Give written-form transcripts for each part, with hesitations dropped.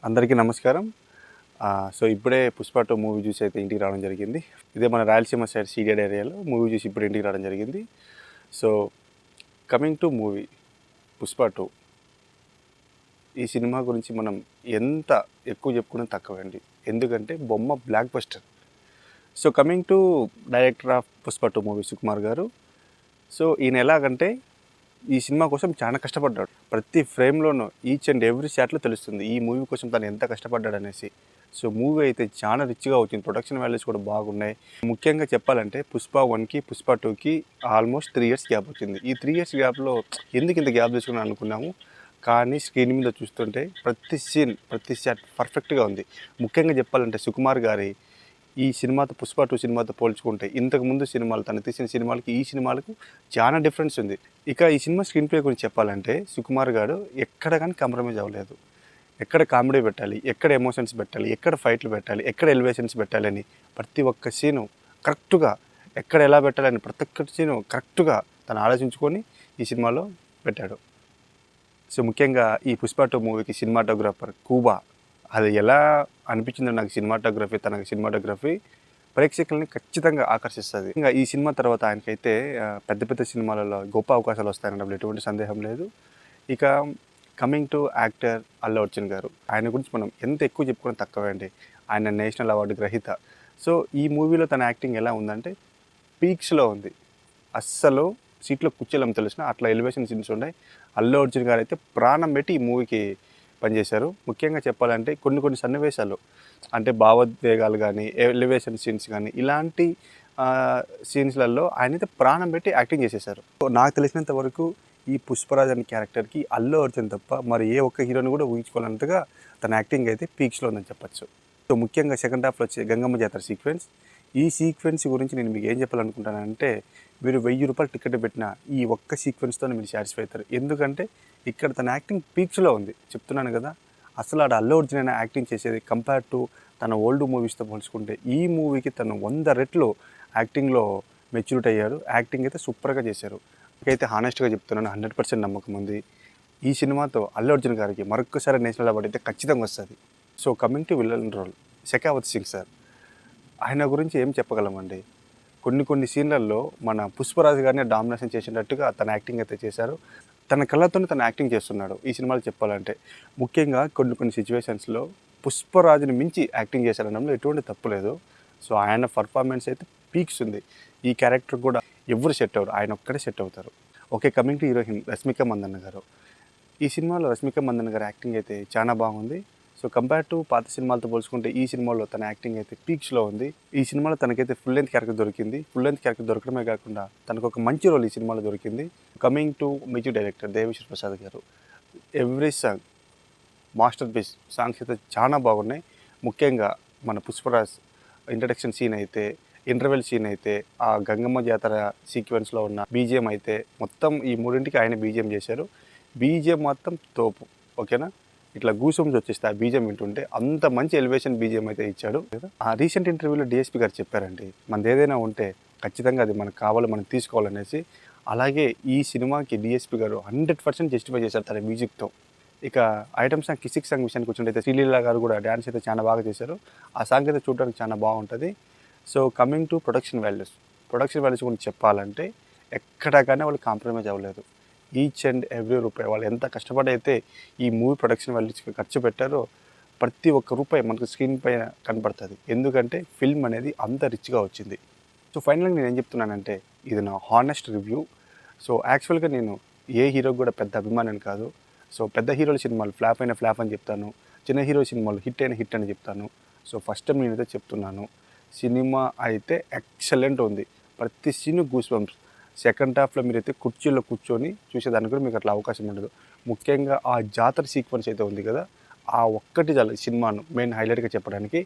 అందరికీ నమస్కారం. సో ఇప్పుడే 'పుష్ప 2' మూవీ చూసి అయితే ఇంటికి రావడం జరిగింది. ఇదే మన రాయలసీమ సైడ్ సీడెడ్ ఏరియాలో మూవీ చూసి ఇప్పుడు ఇంటికి రావడం జరిగింది. So coming to movie 'Pushpa 2' ఈ సినిమా గురించి మనం ఎంత ఎక్కువ చెప్పుకున్నా తక్కువండి. ఎందుకంటే బొమ్మ block buster. So coming to director of 'Pushpa 2' movie Sukumar గారు. సో ఈయన ఎలాగంటే ఈ సినిమా కోసం చాలా కష్టపడ్డాడు. ప్రతి ఫ్రేమ్లోనూ ఈచ్ అండ్ ఎవ్రీ షాట్లో తెలుస్తుంది ఈ మూవీ కోసం తను ఎంత కష్టపడ్డాడు అనేసి. సో మూవీ అయితే చాలా రిచ్గా వచ్చింది. ప్రొడక్షన్ వాల్యూస్ కూడా బాగున్నాయి. ముఖ్యంగా చెప్పాలంటే 'పుష్ప 1'కి 'పుష్ప 2'కి ఆల్మోస్ట్ 3 years గ్యాప్ వచ్చింది. ఈ 3 years గ్యాప్లో ఎందుకు ఇంత గ్యాప్ తీసుకున్నాను అనుకున్నాము. కానీ స్క్రీన్ మీద చూస్తుంటే ప్రతి సీన్ ప్రతి షాట్ పర్ఫెక్ట్గా ఉంది. ముఖ్యంగా చెప్పాలంటే సుకుమార్ గారి ఈ సినిమాతో 'పుష్ప 2' సినిమాతో పోల్చుకుంటే ఇంతకుముందు సినిమాలు తను తీసిన సినిమాలకి ఈ సినిమాలకు చాలా డిఫరెన్స్ ఉంది. ఇక ఈ సినిమా స్క్రీన్ ప్లే గురించి చెప్పాలంటే సుకుమార్ గారు ఎక్కడ కానీ కాంప్రమైజ్ అవ్వలేదు. ఎక్కడ కామెడీ పెట్టాలి, ఎక్కడ ఎమోషన్స్ పెట్టాలి, ఎక్కడ ఫైట్లు పెట్టాలి, ఎక్కడ ఎలివేషన్స్ పెట్టాలి అని ప్రతి ఒక్క సీను కరెక్ట్గా ఎక్కడ ఎలా పెట్టాలని ప్రతి ఒక్క సీను కరెక్ట్గా తను ఆలోచించుకొని ఈ సినిమాలో పెట్టాడు. సో ముఖ్యంగా ఈ 'పుష్ప 2' మూవీకి సినిమాటోగ్రాఫర్ కూబా అది ఎలా అనిపించిందో నాకు తనకి సినిమాటోగ్రఫీ ప్రేక్షకుల్ని ఖచ్చితంగా ఆకర్షిస్తుంది. ఇంకా ఈ సినిమా తర్వాత ఆయనకైతే పెద్ద పెద్ద సినిమాలలో గొప్ప అవకాశాలు వస్తాయనడంలో ఎటువంటి సందేహం లేదు. ఇక coming to actor Allu Arjun గారు, ఆయన గురించి మనం ఎంత ఎక్కువ చెప్పుకోవడం తక్కువే అండి. ఆయన నేషనల్ అవార్డు గ్రహీత. సో ఈ మూవీలో తన యాక్టింగ్ ఎలా ఉందంటే పీక్స్లో ఉంది. అస్సలు సీట్లో కూర్చోలేం తెలిసిన అట్లా ఎలివేషన్ సీన్స్ ఉన్నాయి. అల్లు అర్జున్ గారు అయితే ప్రాణం పెట్టి ఈ మూవీకి పనిచేశారు. ముఖ్యంగా చెప్పాలంటే కొన్ని సన్నివేశాలు అంటే భావోద్వేగాలు కానీ ఎలివేషన్ సీన్స్ కానీ ఇలాంటి సీన్స్లలో ఆయనైతే ప్రాణం పెట్టి యాక్టింగ్ చేసేసారు. నాకు తెలిసినంత వరకు ఈ పుష్పరాజ్ అనే క్యారెక్టర్కి అల్లు అర్జున్ తప్ప మరి ఏ ఒక్క హీరోని కూడా ఊహించుకోవాలంతగా తన యాక్టింగ్ అయితే పీక్స్లో ఉందని చెప్పచ్చు. సో ముఖ్యంగా సెకండ్ హాఫ్లో వచ్చే గంగమ్మ జాతర సీక్వెన్స్, ఈ సీక్వెన్స్ గురించి నేను మీకు ఏం చెప్పాలనుకుంటానంటే మీరు 1000 రూపాయలు టికెట్ పెట్టిన ఈ ఒక్క సీక్వెన్స్తో మీరు సాటిస్ఫై అవుతారు. ఎందుకంటే ఇక్కడ తన యాక్టింగ్ పీక్స్లో ఉంది. చెప్తున్నాను కదా, అసలు ఆడ అల్లు అర్జున్ అయినా యాక్టింగ్ చేసేది కంపేర్ టు తన ఓల్డ్ మూవీస్తో పోల్చుకుంటే ఈ మూవీకి తను 100 రెట్లు యాక్టింగ్లో మెచ్యూరిటీ అయ్యారు. యాక్టింగ్ అయితే సూపర్గా చేశారు. నాకైతే హానెస్ట్గా చెప్తున్నాను, 100% నమ్మకం ఉంది. ఈ సినిమాతో అల్లు అర్జున్ గారికి మరొకసారి నేషనల్ అవార్డు అయితే ఖచ్చితంగా వస్తుంది. So coming to villain role Shekhawat Singh sir, ఆయన గురించి ఏం చెప్పగలమండి. కొన్ని సీన్లలో మన పుష్పరాజు గారిని డామినేషన్ చేసినట్టుగా తన యాక్టింగ్ అయితే చేశారు. తన కళ్ళతోనే తను యాక్టింగ్ చేస్తున్నాడు ఈ సినిమాలో చెప్పాలంటే. ముఖ్యంగా కొన్ని సిచ్యువేషన్స్లో పుష్పరాజుని మించి యాక్టింగ్ చేశారనడంలో ఎటువంటి తప్పు లేదు. సో ఆయన పర్ఫార్మెన్స్ అయితే పీక్స్ ఉంది. ఈ క్యారెక్టర్ కూడా ఎవరు సెట్ అవ్వరు, ఆయన ఒక్కడే సెట్ అవుతారు. Okay, coming to heroine Rashmika Mandanna గారు. ఈ సినిమాలో రష్మిక మందన్న గారి యాక్టింగ్ అయితే చాలా బాగుంది. సో కంపేర్ టు పాత సినిమాలతో పోల్చుకుంటే ఈ సినిమాలో తన యాక్టింగ్ అయితే పీక్స్లో ఉంది. ఈ సినిమాలో తనకైతే ఫుల్ లెంత్ క్యారెక్టర్ దొరికింది. ఫుల్ లెంత్ క్యారెక్టర్ దొరకడమే కాకుండా తనకు ఒక మంచి రోల్ ఈ సినిమాలో దొరికింది. Coming to music director Devi Sri Prasad గారు, every song masterpiece. Songs అయితే చాలా బాగున్నాయి. ముఖ్యంగా మన పుష్పరాజ్ ఇంట్రడక్షన్ సీన్ అయితే, ఇంటర్వెల్ సీన్ అయితే, ఆ గంగమ్మ జాతర సీక్వెన్స్లో ఉన్న బీజిఎం అయితే మొత్తం ఈ మూడింటికి ఆయన బీజిఎం చేశారు. బీజిఎం మొత్తం తోపు. ఓకేనా, ఇట్లా గూసంస్ వచ్చేస్తే ఆ బీజిఎం వింటుంటే అంత మంచి ఎలివేషన్ బీజిఎం అయితే ఇచ్చాడు. ఆ రీసెంట్ ఇంటర్వ్యూలో డిఎస్పీ గారు చెప్పారండి, మనది ఏదైనా ఉంటే ఖచ్చితంగా అది మనకు కావాలి, మనం తీసుకోవాలనేసి. అలాగే ఈ సినిమాకి డిఎస్పీ గారు 100% జస్టిఫై చేశారు తన మ్యూజిక్తో. ఇక ఐటమ్ సాంగ్ కిసిక్ సాంగ్ విషయానికి వచ్చినట్టయితే శ్రీలీల గారు కూడా డ్యాన్స్ అయితే చాలా బాగా చేశారు. ఆ సాంగ్ అయితే చూడడానికి చాలా బాగుంటుంది. So coming to production values గురించి చెప్పాలంటే ఎక్కడా కానీ వాళ్ళు కాంప్రమైజ్ అవ్వలేదు. ఈచ్ అండ్ ఎవ్రీ రూపాయి వాళ్ళు ఎంత కష్టపడి అయితే ఈ మూవీ ప్రొడక్షన్ వాల్యూస్కి ఖర్చు పెట్టారో ప్రతి ఒక్క రూపాయి మనకు స్క్రీన్ పైన కనపడుతుంది. ఎందుకంటే ఫిల్మ్ అనేది అంత రిచ్గా వచ్చింది. సో ఫైనల్గా నేను ఏం చెప్తున్నానంటే ఇది నా హానెస్ట్ రివ్యూ. సో యాక్చువల్గా నేను ఏ హీరోకి కూడా పెద్ద అభిమానం కాదు. సో పెద్ద హీరోల సినిమాలు ఫ్లాప్ అయిన ఫ్లాప్ అని చెప్తాను, చిన్న హీరో సినిమాలు హిట్ అయిన హిట్ అని చెప్తాను. సో ఫస్ట్ టైం నేనైతే చెప్తున్నాను, సినిమా అయితే ఎక్సలెంట్ ఉంది. ప్రతి సీను గూస్ బంప్స్. సెకండ్ హాఫ్లో మీరైతే కుర్చీలో కూర్చొని చూసేదానికి కూడా మీకు అట్లా అవకాశం ఉండదు. ముఖ్యంగా ఆ జాతర సీక్వెన్స్ అయితే ఉంది కదా, ఆ ఒక్కటి చాలు సినిమాను మెయిన్ హైలైట్గా చెప్పడానికి.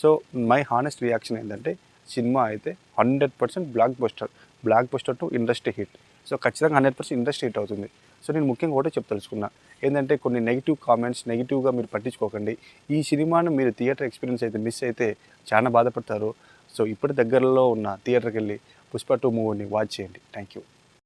సో మై హానెస్ట్ రియాక్షన్ ఏంటంటే సినిమా అయితే 100% block buster to industry hit. So ఖచ్చితంగా 100% ఇండస్ట్రీ హిట్ అవుతుంది. సో నేను ముఖ్యంగా ఒకటే చెప్తలుచుకున్నా ఏంటంటే కొన్ని నెగిటివ్ కామెంట్స్ నెగిటివ్గా మీరు పట్టించుకోకండి. ఈ సినిమాను మీరు థియేటర్ ఎక్స్పీరియన్స్ అయితే మిస్ అయితే చాలా బాధపడతారు. సో ఇప్పుడు దగ్గరలో ఉన్న థియేటర్కి వెళ్ళి 'పుష్ప 2' మూవీని వాచ్ చేయండి. Thank you.